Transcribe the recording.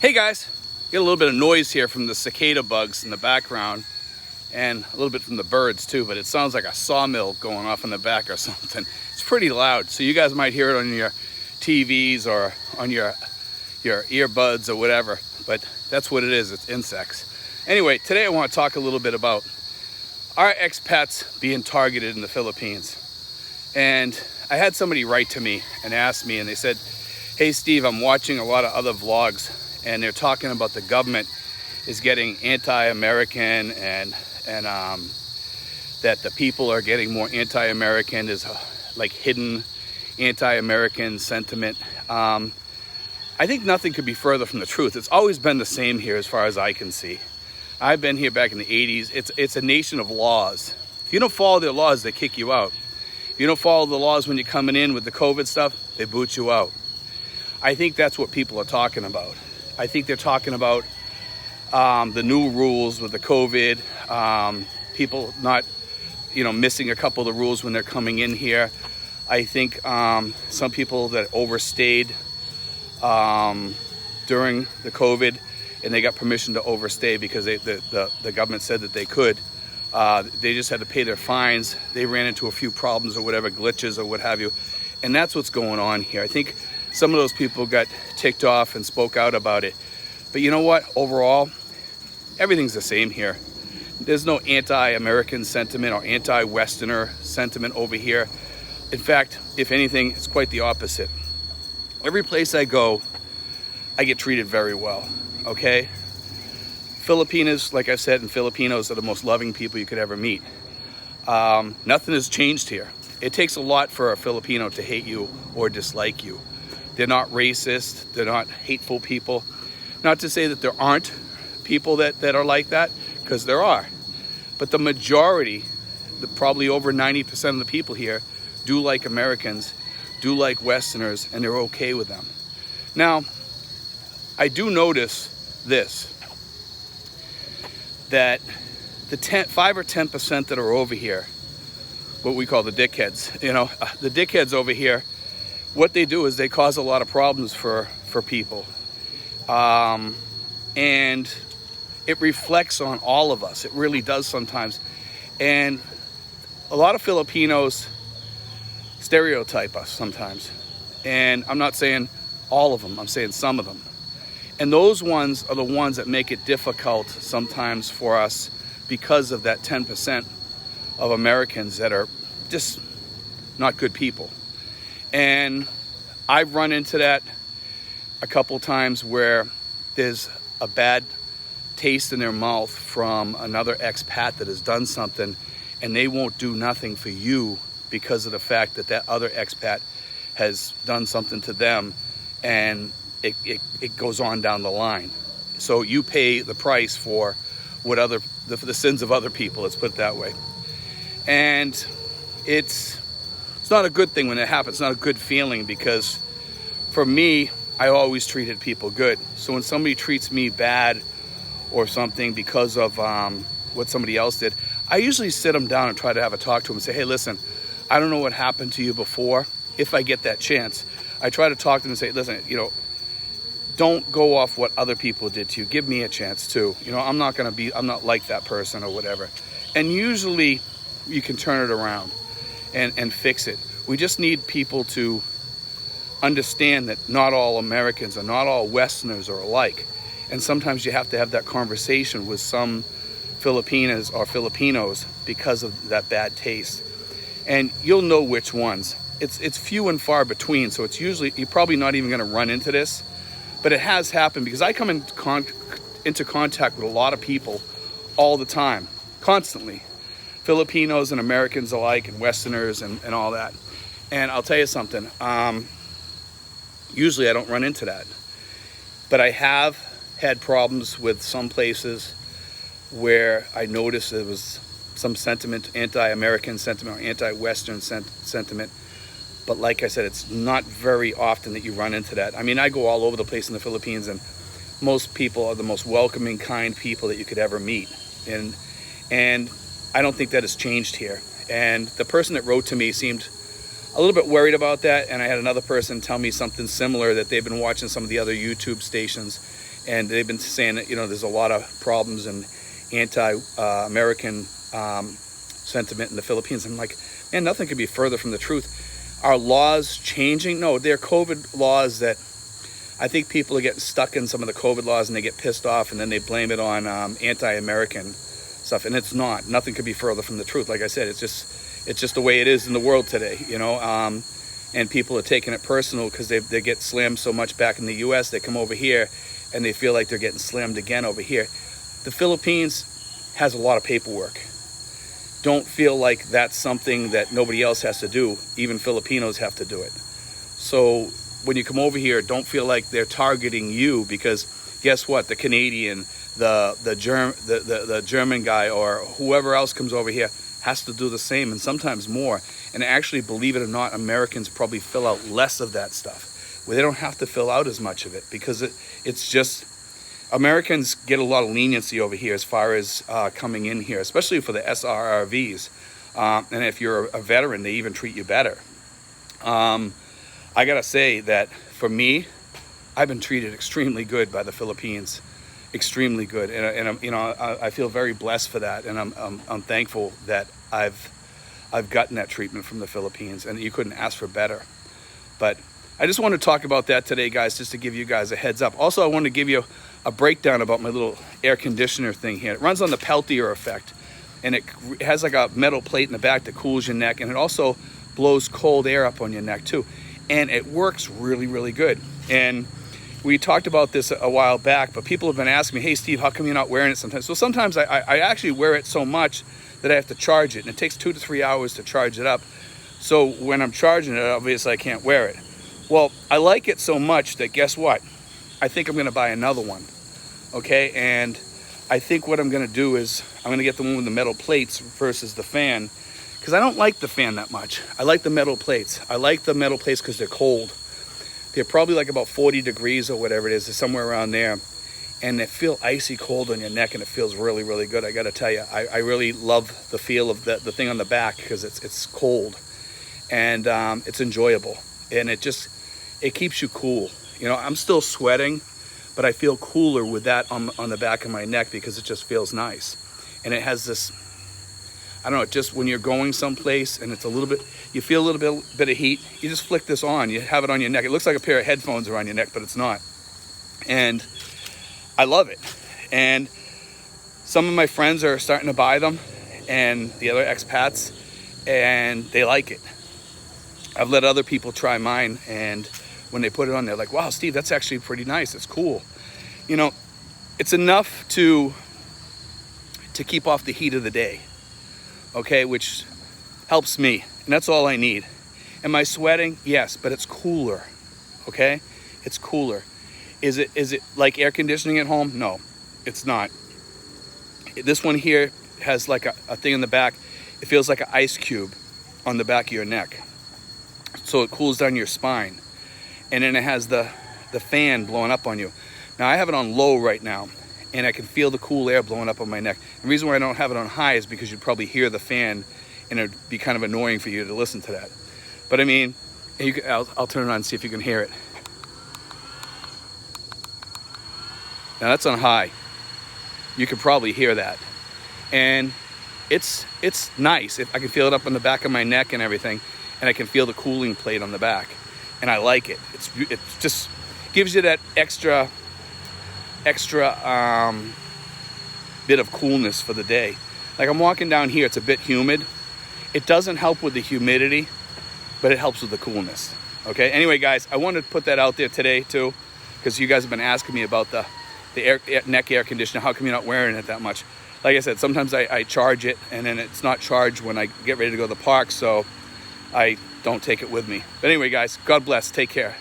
Hey guys, get a little bit of noise here from the cicada bugs in the background and a little bit from the birds too, but it sounds like a sawmill going off in the back or something. It's pretty loud, so you guys might hear it on your TVs or on your earbuds or whatever, but that's what it is. It's insects. Anyway, today I want to talk a little bit about our expats being targeted in the Philippines. And I had somebody write to me and ask me, and they said, hey Steve, I'm watching a lot of other vlogs and they're talking about the government is getting anti-American and that the people are getting more anti-American. There's like hidden anti-American sentiment. I think nothing could be further from the truth. It's always been the same here as far as I can see. I've been here back in the 80s. It's a nation of laws. If you don't follow their laws, they kick you out. If you don't follow the laws when you're coming in with the COVID stuff, they boot you out. I think that's what people are talking about. I think they're talking about the new rules with the COVID, people not, missing a couple of the rules when they're coming in here. I think some people that overstayed during the COVID and they got permission to overstay because the government said that they could. They just had to pay their fines. They ran into a few problems or whatever, glitches or what have you. And that's what's going on here. I think some of those people got ticked off and spoke out about it. But you know what? Overall, everything's the same here. There's no anti-American sentiment or anti-Westerner sentiment over here. In fact, if anything, it's quite the opposite. Every place I go, I get treated very well, okay? Filipinos, like I said, and Filipinos are the most loving people you could ever meet. Nothing has changed here. It takes a lot for a Filipino to hate you or dislike you. They're not racist. They're not hateful people. Not to say that there aren't people that are like that, because there are. But the majority, probably over 90% of the people here, do like Americans, do like Westerners, and they're okay with them. Now, I do notice this, that the 5 or 10% that are over here, what we call the dickheads, the dickheads over here, what they do is they cause a lot of problems for people. And it reflects on all of us. It really does sometimes. And a lot of Filipinos stereotype us sometimes. And I'm not saying all of them, I'm saying some of them. And those ones are the ones that make it difficult sometimes for us because of that 10% of Americans that are just not good people. And I've run into that a couple times where there's a bad taste in their mouth from another expat that has done something, and they won't do nothing for you because of the fact that that other expat has done something to them, and it goes on down the line. So you pay the price for the sins of other people, let's put it that way. And it's not a good thing when it happens. It's not a good feeling, because for me, I always treated people good. So when somebody treats me bad or something because of what somebody else did, I usually sit them down and try to have a talk to them and say, hey, listen, I don't know what happened to you before. If I get that chance, I try to talk to them and say, listen, don't go off what other people did to you. Give me a chance too. I'm not like that person or whatever. And usually you can turn it around and fix it. We just need people to understand that not all Americans and not all Westerners are alike. And sometimes you have to have that conversation with some Filipinas or Filipinos because of that bad taste. And you'll know which ones. It's few and far between, so it's usually, you're probably not even going to run into this. But it has happened because I come into contact with a lot of people all the time, constantly. Filipinos and Americans alike, and Westerners and all that. And I'll tell you something, usually I don't run into that. But I have had problems with some places where I noticed there was some sentiment, anti-American sentiment or anti-Western sentiment. But like I said, it's not very often that you run into that. I mean, I go all over the place in the Philippines, and most people are the most welcoming, kind people that you could ever meet. And I don't think that has changed here. And the person that wrote to me seemed a little bit worried about that. And I had another person tell me something similar, that they've been watching some of the other YouTube stations and they've been saying that, you know, there's a lot of problems and anti-American sentiment in the Philippines. I'm like, man, nothing could be further from the truth. Are laws changing? No, they're COVID laws that I think people are getting stuck in some of the COVID laws, and they get pissed off, and then they blame it on anti-American stuff, and it's not. Nothing could be further from the truth. Like I said, it's just the way it is in the world today, you know. And people are taking it personal because they get slammed so much back in the U.S. They come over here and they feel like they're getting slammed again over here. The Philippines has a lot of paperwork. Don't feel like that's something that nobody else has to do. Even Filipinos have to do it. So when you come over here, don't feel like they're targeting you, because guess what? The Canadian, the German guy, or whoever else comes over here has to do the same, and sometimes more. And actually, believe it or not, Americans probably fill out less of that stuff, where they don't have to fill out as much of it, because it's just, Americans get a lot of leniency over here as far as coming in here, especially for the SRRVs. And if you're a veteran, they even treat you better. I gotta say that for me, I've been treated extremely good by the Philippines, extremely good, and you know, I feel very blessed for that, and I'm thankful that I've gotten that treatment from the Philippines, and you couldn't ask for better. But I just want to talk about that today, guys, just to give you guys a heads up. Also, I want to give you a breakdown about my little air conditioner thing here. It runs on the Peltier effect, and it has like a metal plate in the back that cools your neck, and it also blows cold air up on your neck too, and it works really, really good. And we talked about this a while back, but people have been asking me, hey Steve, how come you're not wearing it sometimes? So sometimes I actually wear it so much that I have to charge it, and it takes 2 to 3 hours to charge it up. So when I'm charging it, obviously I can't wear it. Well, I like it so much that, guess what? I think I'm gonna buy another one, okay? And I think what I'm gonna do is I'm gonna get the one with the metal plates versus the fan, because I don't like the fan that much. I like the metal plates. I like the metal plates because they're cold. They're probably like about 40 degrees or whatever it is, somewhere around there. And they feel icy cold on your neck, and it feels really, really good. I gotta tell you, I really love the feel of the thing on the back, because it's cold, and it's enjoyable, and it keeps you cool. You know, I'm still sweating, but I feel cooler with that on the back of my neck, because it just feels nice. And it has this, I don't know, just when you're going someplace and it's a little bit, you feel a little bit of heat, you just flick this on, you have it on your neck. It looks like a pair of headphones around your neck, but it's not. And I love it. And some of my friends are starting to buy them, and the other expats, and they like it. I've let other people try mine, and when they put it on, they're like, wow, Steve, that's actually pretty nice. It's cool. You know, it's enough to keep off the heat of the day, okay, which helps me, and that's all I need. Am I sweating? Yes, but it's cooler, okay? It's cooler. Is it like air conditioning at home? No, it's not. This one here has like a thing in the back. It feels like an ice cube on the back of your neck. So it cools down your spine. And then it has the fan blowing up on you. Now I have it on low right now, and I can feel the cool air blowing up on my neck. The reason why I don't have it on high is because you'd probably hear the fan, and it'd be kind of annoying for you to listen to that. But I mean, I'll turn it on and see if you can hear it. Now that's on high. You could probably hear that. And it's nice. I can feel it up on the back of my neck and everything, and I can feel the cooling plate on the back. And I like it. It just gives you that extra bit of coolness for the day. Like I'm walking down here, it's a bit humid. It doesn't help with the humidity, but it helps with the coolness. Okay, anyway guys, I wanted to put that out there today too, because you guys have been asking me about the neck air conditioner. How come you're not wearing it that much? Like I said, sometimes I charge it, and then it's not charged when I get ready to go to the park, so I don't take it with me. But anyway guys, God bless, take care.